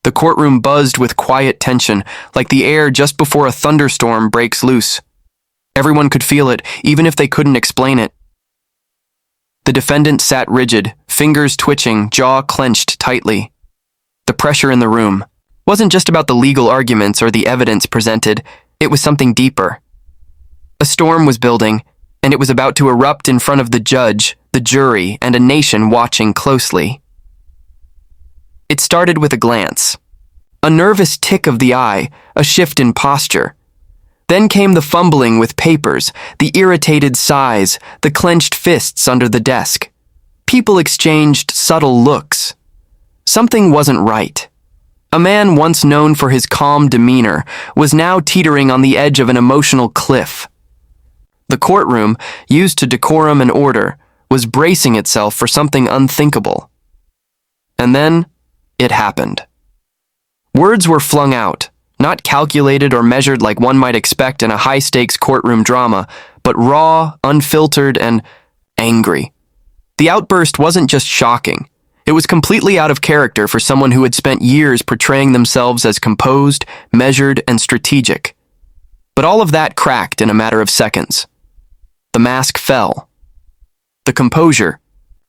The courtroom buzzed with quiet tension, like the air just before a thunderstorm breaks loose. Everyone could feel it, even if they couldn't explain it. The defendant sat rigid, fingers twitching, jaw clenched tightly. The pressure in the room wasn't just about the legal arguments or the evidence presented, it was something deeper. A storm was building, and it was about to erupt in front of the judge, the jury, and a nation watching closely. It started with a glance. A nervous tick of the eye, a shift in posture. Then came the fumbling with papers, the irritated sighs, the clenched fists under the desk. People exchanged subtle looks. Something wasn't right. A man once known for his calm demeanor was now teetering on the edge of an emotional cliff. The courtroom, used to decorum and order, was bracing itself for something unthinkable. And then, it happened. Words were flung out, not calculated or measured like one might expect in a high-stakes courtroom drama, but raw, unfiltered, and angry. The outburst wasn't just shocking. It was completely out of character for someone who had spent years portraying themselves as composed, measured, and strategic. But all of that cracked in a matter of seconds. The mask fell. The composure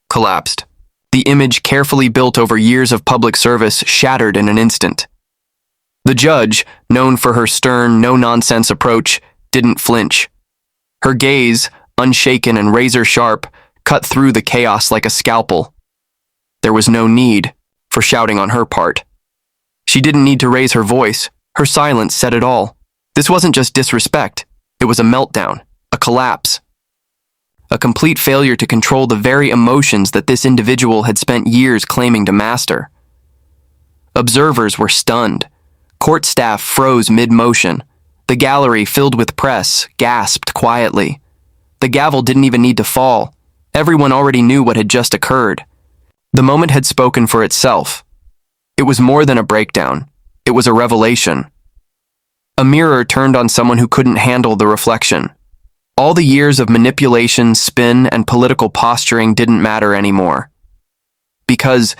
collapsed. The image carefully built over years of public service shattered in an instant. The judge, known for her stern, no-nonsense approach, didn't flinch. Her gaze, unshaken and razor-sharp, cut through the chaos like a scalpel. There was no need for shouting on her part. She didn't need to raise her voice. Her silence said it all. This wasn't just disrespect. It was a meltdown, a collapse. A complete failure to control the very emotions that this individual had spent years claiming to master. Observers were stunned. Court staff froze mid-motion. The gallery, filled with press, gasped quietly. The gavel didn't even need to fall. Everyone already knew what had just occurred. The moment had spoken for itself. It was more than a breakdown. It was a revelation. A mirror turned on someone who couldn't handle the reflection. All the years of manipulation, spin, and political posturing didn't matter anymore. Because,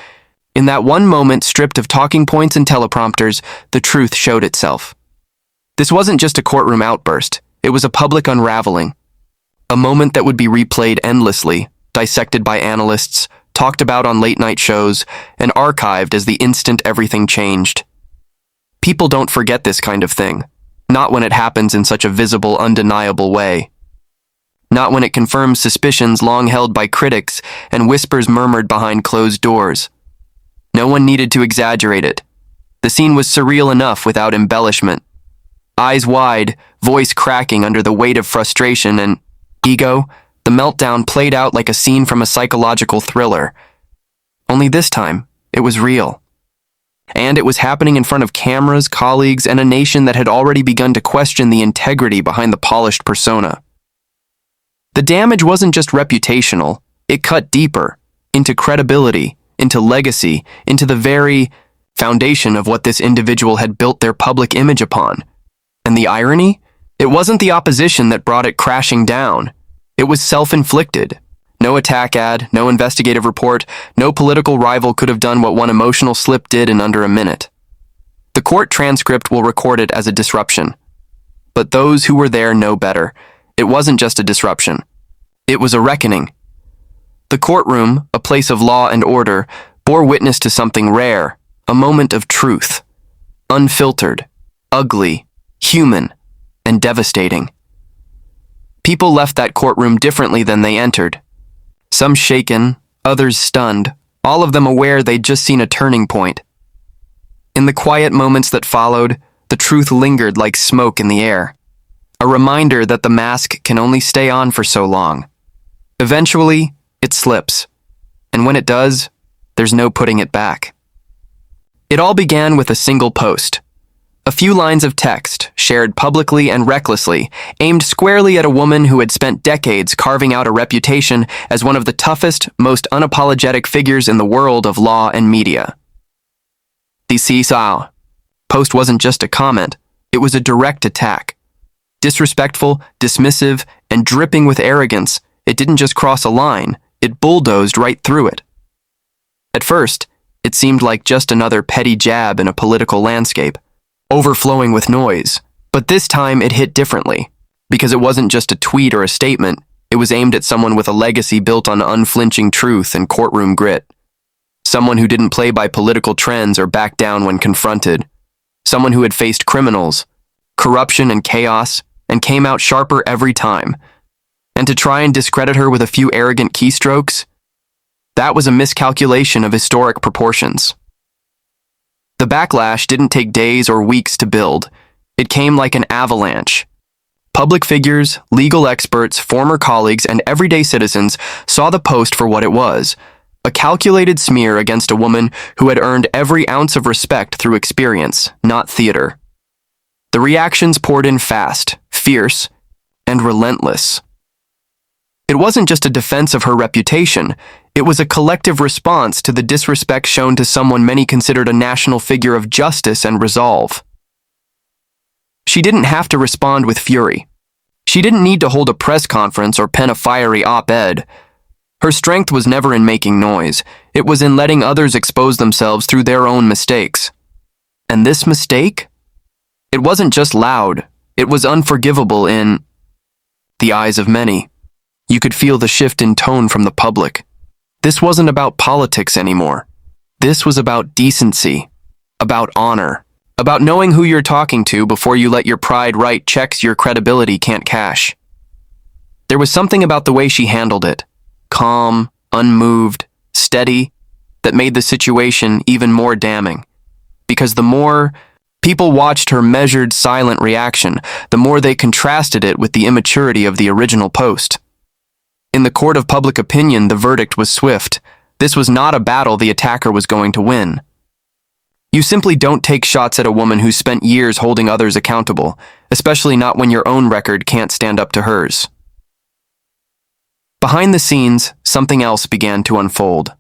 in that one moment stripped of talking points and teleprompters, the truth showed itself. This wasn't just a courtroom outburst. It was a public unraveling. A moment that would be replayed endlessly, dissected by analysts, talked about on late-night shows, and archived as the instant everything changed. People don't forget this kind of thing. Not when it happens in such a visible, undeniable way. Not when it confirms suspicions long held by critics and whispers murmured behind closed doors. No one needed to exaggerate it. The scene was surreal enough without embellishment. Eyes wide, voice cracking under the weight of frustration and ego, the meltdown played out like a scene from a psychological thriller. Only this time, it was real. And it was happening in front of cameras, colleagues, and a nation that had already begun to question the integrity behind the polished persona. The damage wasn't just reputational, it cut deeper, into credibility, into legacy, into the very foundation of what this individual had built their public image upon. And the irony? It wasn't the opposition that brought it crashing down. It was self-inflicted. No attack ad, no investigative report, no political rival could have done what one emotional slip did in under a minute. The court transcript will record it as a disruption. But those who were there know better. It wasn't just a disruption. It was a reckoning. The courtroom, a place of law and order, bore witness to something rare, a moment of truth. Unfiltered, ugly, human, and devastating. People left that courtroom differently than they entered. Some shaken, others stunned, all of them aware they'd just seen a turning point. In the quiet moments that followed, the truth lingered like smoke in the air. A reminder that the mask can only stay on for so long. Eventually, it slips. And when it does, there's no putting it back. It all began with a single post. A few lines of text, shared publicly and recklessly, aimed squarely at a woman who had spent decades carving out a reputation as one of the toughest, most unapologetic figures in the world of law and media. The Sao post wasn't just a comment, it was a direct attack. Disrespectful, dismissive, and dripping with arrogance, it didn't just cross a line, it bulldozed right through it. At first, It seemed like just another petty jab in a political landscape, overflowing with noise. But this time it hit differently, because it wasn't just a tweet or a statement. It was aimed at someone with a legacy built on unflinching truth and courtroom grit. Someone who didn't play by political trends or back down when confronted. Someone who had faced criminals, corruption, and chaos, and came out sharper every time. And to try and discredit her with a few arrogant keystrokes? That was a miscalculation of historic proportions. The backlash didn't take days or weeks to build. It came like an avalanche. Public figures, legal experts, former colleagues, and everyday citizens saw the post for what it was, a calculated smear against a woman who had earned every ounce of respect through experience, not theater. The reactions poured in fast, fierce, and relentless. It wasn't just a defense of her reputation, it was a collective response to the disrespect shown to someone many considered a national figure of justice and resolve. She didn't have to respond with fury. She didn't need to hold a press conference or pen a fiery op-ed. Her strength was never in making noise. It was in letting others expose themselves through their own mistakes. And this mistake? It wasn't just loud. It was unforgivable in the eyes of many. You could feel the shift in tone from the public. This wasn't about politics anymore. This was about decency, about honor, about knowing who you're talking to before you let your pride write checks your credibility can't cash. There was something about the way she handled it, calm, unmoved, steady, that made the situation even more damning. Because the more people watched her measured, silent reaction, the more they contrasted it with the immaturity of the original post. In the court of public opinion, the verdict was swift. This was not a battle the attacker was going to win. You simply don't take shots at a woman who spent years holding others accountable, especially not when your own record can't stand up to hers. Behind the scenes, something else began to unfold.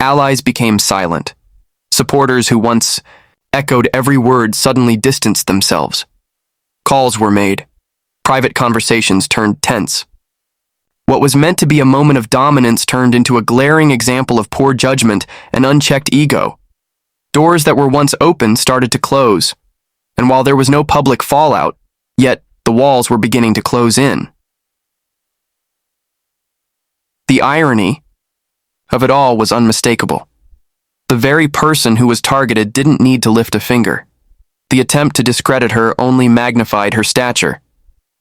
Allies became silent. Supporters who once echoed every word suddenly distanced themselves. Calls were made. Private conversations turned tense. What was meant to be a moment of dominance turned into a glaring example of poor judgment and unchecked ego. Doors that were once open started to close, and while there was no public fallout, yet the walls were beginning to close in. The irony of it all was unmistakable. The very person who was targeted didn't need to lift a finger. The attempt to discredit her only magnified her stature.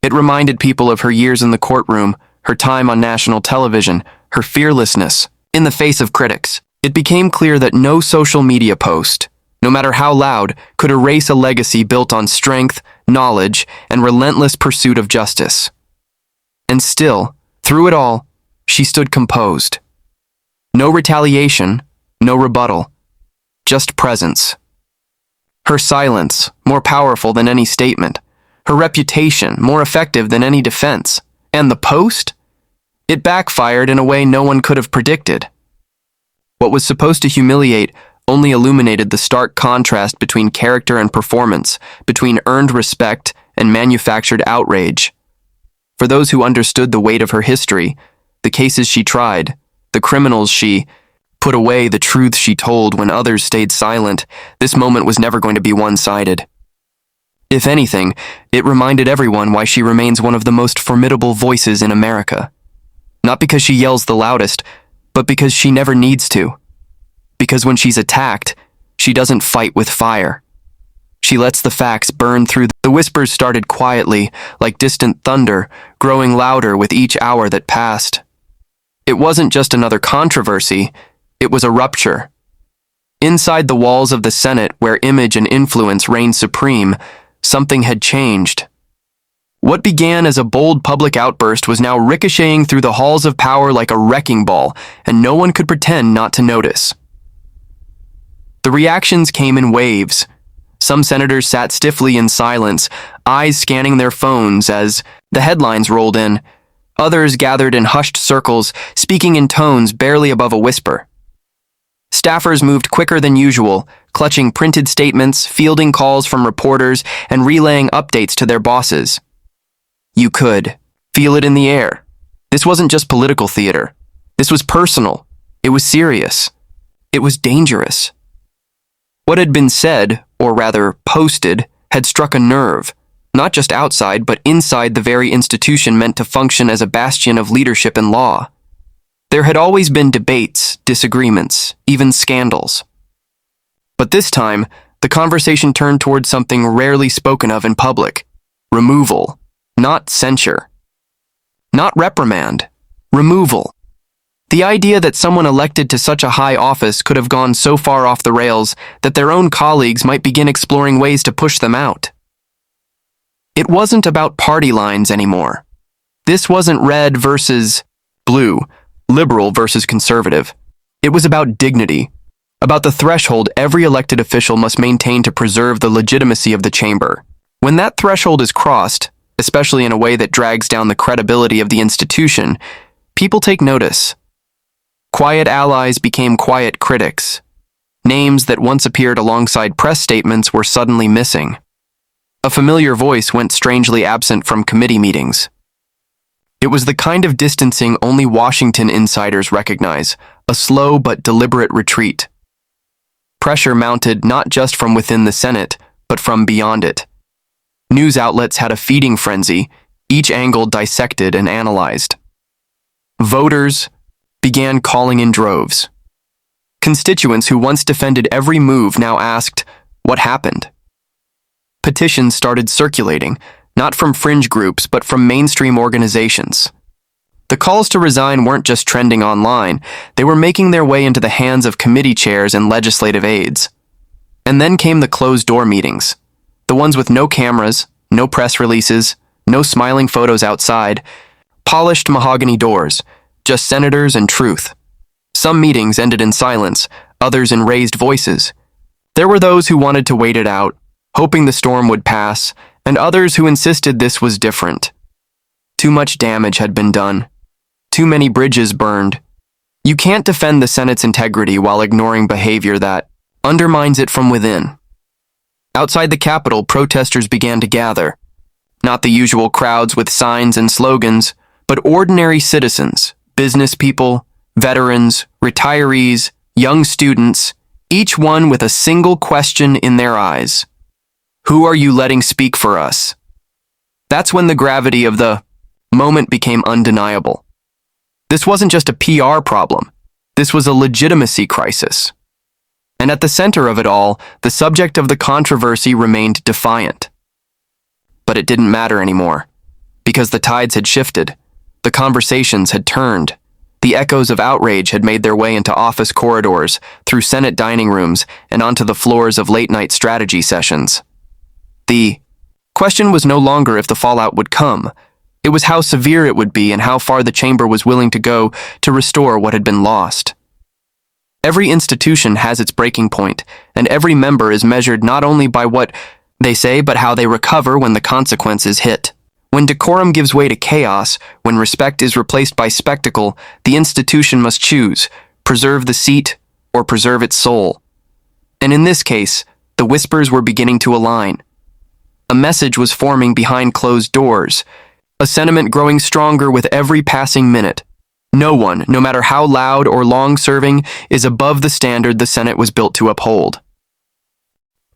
It reminded people of her years in the courtroom, her time on national television, her fearlessness in the face of critics. It became clear that no social media post, no matter how loud, could erase a legacy built on strength, knowledge, and relentless pursuit of justice. And still, through it all, she stood composed. No retaliation, no rebuttal, just presence. Her silence, more powerful than any statement. Her reputation, more effective than any defense. And the post? It backfired in a way no one could have predicted. What was supposed to humiliate only illuminated the stark contrast between character and performance, between earned respect and manufactured outrage. For those who understood the weight of her history, the cases she tried, the criminals she put away, the truths she told when others stayed silent, this moment was never going to be one-sided. If anything, it reminded everyone why she remains one of the most formidable voices in America. Not because she yells the loudest, but because she never needs to. Because when she's attacked, she doesn't fight with fire. She lets the facts burn through. The whispers started quietly, like distant thunder, growing louder with each hour that passed. It wasn't just another controversy, it was a rupture. Inside the walls of the Senate, where image and influence reigned supreme, something had changed. What began as a bold public outburst was now ricocheting through the halls of power like a wrecking ball, and no one could pretend not to notice. The reactions came in waves. Some senators sat stiffly in silence, eyes scanning their phones as the headlines rolled in. Others gathered in hushed circles, speaking in tones barely above a whisper. Staffers moved quicker than usual, clutching printed statements, fielding calls from reporters, and relaying updates to their bosses. You could feel it in the air. This wasn't just political theater. This was personal. It was serious. It was dangerous. What had been said, or rather posted, had struck a nerve, not just outside but inside the very institution meant to function as a bastion of leadership and law. There had always been debates, disagreements, even scandals. But this time, the conversation turned towards something rarely spoken of in public: removal, not censure. Not reprimand, removal. The idea that someone elected to such a high office could have gone so far off the rails that their own colleagues might begin exploring ways to push them out. It wasn't about party lines anymore. This wasn't red versus blue, liberal versus conservative. It was about dignity, about the threshold every elected official must maintain to preserve the legitimacy of the chamber. When that threshold is crossed, especially in a way that drags down the credibility of the institution, people take notice. Quiet allies became quiet critics. Names that once appeared alongside press statements were suddenly missing. A familiar voice went strangely absent from committee meetings. It was the kind of distancing only Washington insiders recognize, a slow but deliberate retreat. Pressure mounted not just from within the Senate, but from beyond it. News outlets had a feeding frenzy, each angle dissected and analyzed. Voters began calling in droves. Constituents who once defended every move now asked, "What happened?" Petitions started circulating, not from fringe groups but from mainstream organizations. The calls to resign weren't just trending online, they were making their way into the hands of committee chairs and legislative aides. And then came the closed-door meetings, the ones with no cameras, no press releases, no smiling photos outside, polished mahogany doors, just senators and truth. Some meetings ended in silence, others in raised voices. There were those who wanted to wait it out, hoping the storm would pass, and others who insisted this was different. Too much damage had been done. Too many bridges burned. You can't defend the Senate's integrity while ignoring behavior that undermines it from within. Outside the Capitol, protesters began to gather. Not the usual crowds with signs and slogans, but ordinary citizens, business people, veterans, retirees, young students, each one with a single question in their eyes. Who are you letting speak for us? That's when the gravity of the moment became undeniable. This wasn't just a PR problem. This was a legitimacy crisis. And at the center of it all, the subject of the controversy remained defiant. But it didn't matter anymore, because the tides had shifted. The conversations had turned. The echoes of outrage had made their way into office corridors, through Senate dining rooms, and onto the floors of late-night strategy sessions. The question was no longer if the fallout would come. It was how severe it would be and how far the chamber was willing to go to restore what had been lost. Every institution has its breaking point, and every member is measured not only by what they say but how they recover when the consequences hit. When decorum gives way to chaos, when respect is replaced by spectacle, the institution must choose, preserve the seat or preserve its soul. And in this case, the whispers were beginning to align. A message was forming behind closed doors, a sentiment growing stronger with every passing minute. No one, no matter how loud or long-serving, is above the standard the Senate was built to uphold.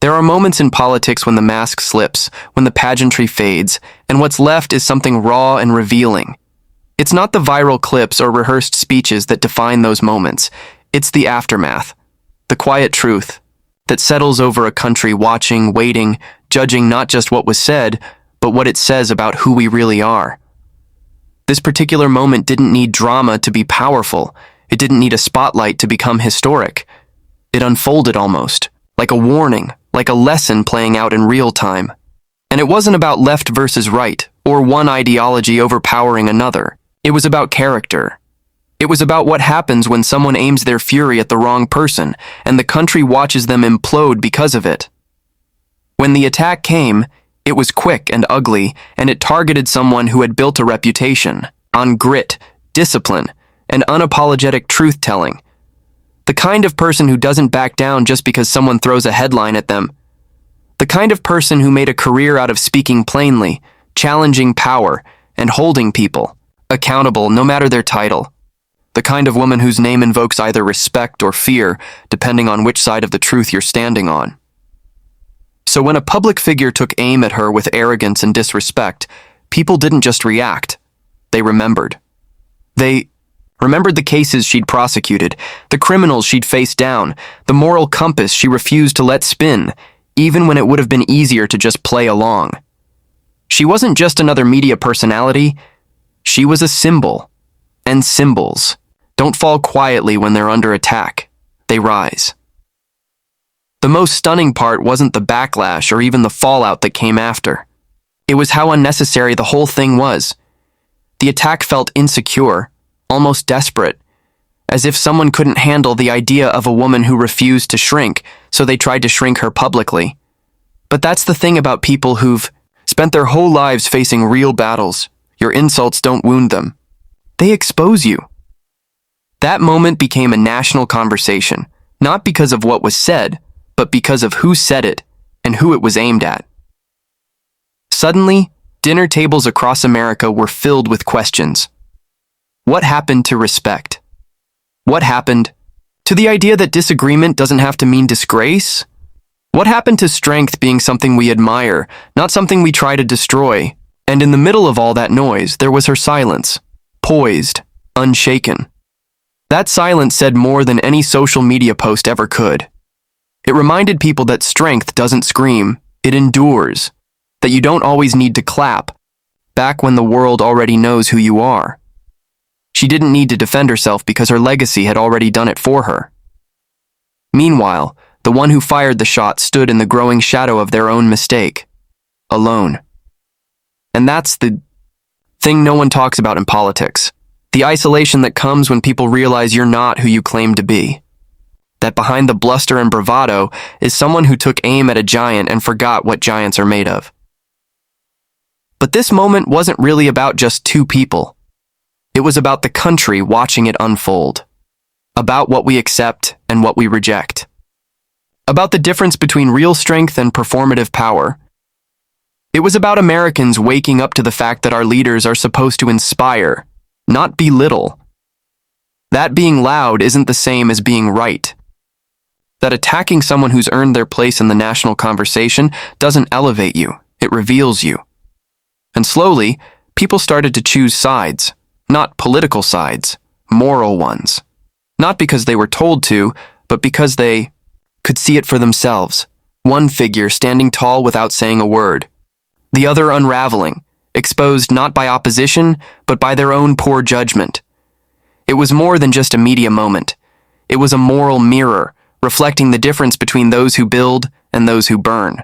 There are moments in politics when the mask slips, when the pageantry fades, and what's left is something raw and revealing. It's not the viral clips or rehearsed speeches that define those moments. It's the aftermath, the quiet truth that settles over a country watching, waiting, judging not just what was said, but what it says about who we really are. This particular moment didn't need drama to be powerful. It didn't need a spotlight to become historic. It unfolded almost, like a warning, like a lesson playing out in real time. And it wasn't about left versus right, or one ideology overpowering another. It was about character. It was about what happens when someone aims their fury at the wrong person, and the country watches them implode because of it. When the attack came, it was quick and ugly, and it targeted someone who had built a reputation on grit, discipline, and unapologetic truth-telling. The kind of person who doesn't back down just because someone throws a headline at them. The kind of person who made a career out of speaking plainly, challenging power, and holding people accountable no matter their title. The kind of woman whose name invokes either respect or fear, depending on which side of the truth you're standing on. So when a public figure took aim at her with arrogance and disrespect, people didn't just react. They remembered. They remembered the cases she'd prosecuted, the criminals she'd faced down, the moral compass she refused to let spin, even when it would have been easier to just play along. She wasn't just another media personality, she was a symbol. And symbols don't fall quietly when they're under attack. They rise. The most stunning part wasn't the backlash or even the fallout that came after. It was how unnecessary the whole thing was. The attack felt insecure, almost desperate, as if someone couldn't handle the idea of a woman who refused to shrink, so they tried to shrink her publicly. But that's the thing about people who've spent their whole lives facing real battles. Your insults don't wound them. They expose you. That moment became a national conversation, not because of what was said, but because of who said it and who it was aimed at. Suddenly, dinner tables across America were filled with questions. What happened to respect? What happened to the idea that disagreement doesn't have to mean disgrace? What happened to strength being something we admire, not something we try to destroy? And in the middle of all that noise, there was her silence, poised, unshaken. That silence said more than any social media post ever could. It reminded people that strength doesn't scream, it endures, that you don't always need to clap, back when the world already knows who you are. She didn't need to defend herself because her legacy had already done it for her. Meanwhile, the one who fired the shot stood in the growing shadow of their own mistake, alone. And that's the thing no one talks about in politics. The isolation that comes when people realize you're not who you claim to be. That behind the bluster and bravado is someone who took aim at a giant and forgot what giants are made of. But this moment wasn't really about just two people. It was about the country watching it unfold. About what we accept and what we reject. About the difference between real strength and performative power. It was about Americans waking up to the fact that our leaders are supposed to inspire, not belittle. That being loud isn't the same as being right. That attacking someone who's earned their place in the national conversation doesn't elevate you, it reveals you. And slowly, people started to choose sides, not political sides, moral ones. Not because they were told to, but because they could see it for themselves. One figure standing tall without saying a word. The other unraveling, exposed not by opposition, but by their own poor judgment. It was more than just a media moment. It was a moral mirror, reflecting the difference between those who build and those who burn.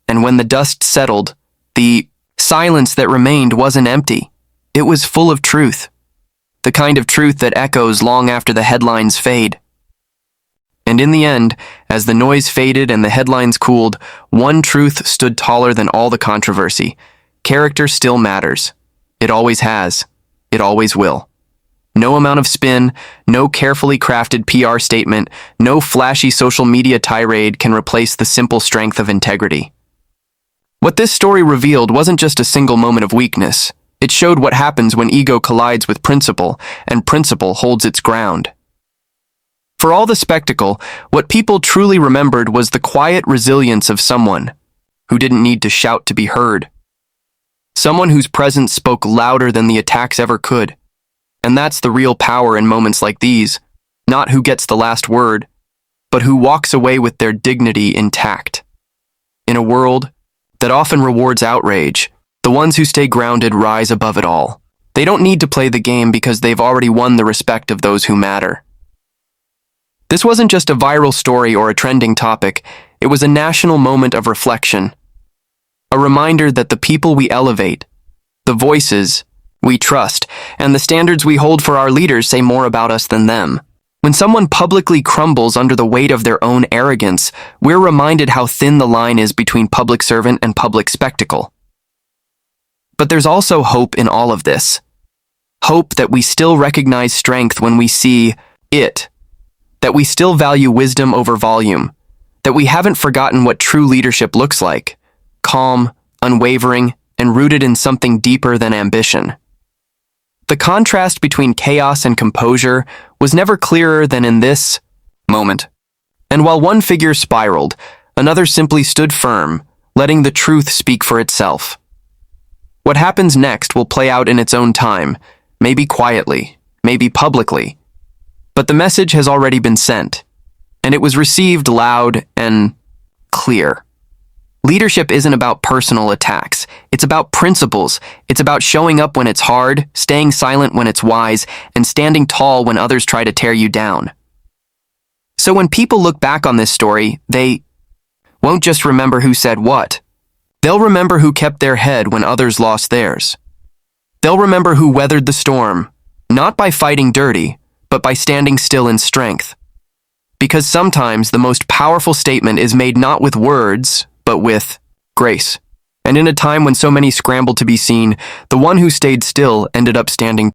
And when the dust settled, the silence that remained wasn't empty. It was full of truth. The kind of truth that echoes long after the headlines fade. And in the end, as the noise faded and the headlines cooled, one truth stood taller than all the controversy. Character still matters. It always has. It always will. No amount of spin, no carefully crafted PR statement, no flashy social media tirade can replace the simple strength of integrity. What this story revealed wasn't just a single moment of weakness. It showed what happens when ego collides with principle, and principle holds its ground. For all the spectacle, what people truly remembered was the quiet resilience of someone who didn't need to shout to be heard. Someone whose presence spoke louder than the attacks ever could. And that's the real power in moments like these, not who gets the last word, but who walks away with their dignity intact. In a world that often rewards outrage, the ones who stay grounded rise above it all. They don't need to play the game because they've already won the respect of those who matter. This wasn't just a viral story or a trending topic, it was a national moment of reflection. A reminder that the people we elevate, the voices we trust, and the standards we hold for our leaders say more about us than them. When someone publicly crumbles under the weight of their own arrogance, we're reminded how thin the line is between public servant and public spectacle. But there's also hope in all of this. Hope that we still recognize strength when we see it. That we still value wisdom over volume, that we haven't forgotten what true leadership looks like, calm, unwavering, and rooted in something deeper than ambition. The contrast between chaos and composure was never clearer than in this moment. And while one figure spiraled, another simply stood firm, letting the truth speak for itself. What happens next will play out in its own time, maybe quietly, maybe publicly. But the message has already been sent, and it was received loud and clear. Leadership isn't about personal attacks. It's about principles. It's about showing up when it's hard, staying silent when it's wise, and standing tall when others try to tear you down. So when people look back on this story, they won't just remember who said what. They'll remember who kept their head when others lost theirs. They'll remember who weathered the storm, not by fighting dirty, but by standing still in strength. Because sometimes the most powerful statement is made not with words, but with grace. And in a time when so many scrambled to be seen, the one who stayed still ended up standing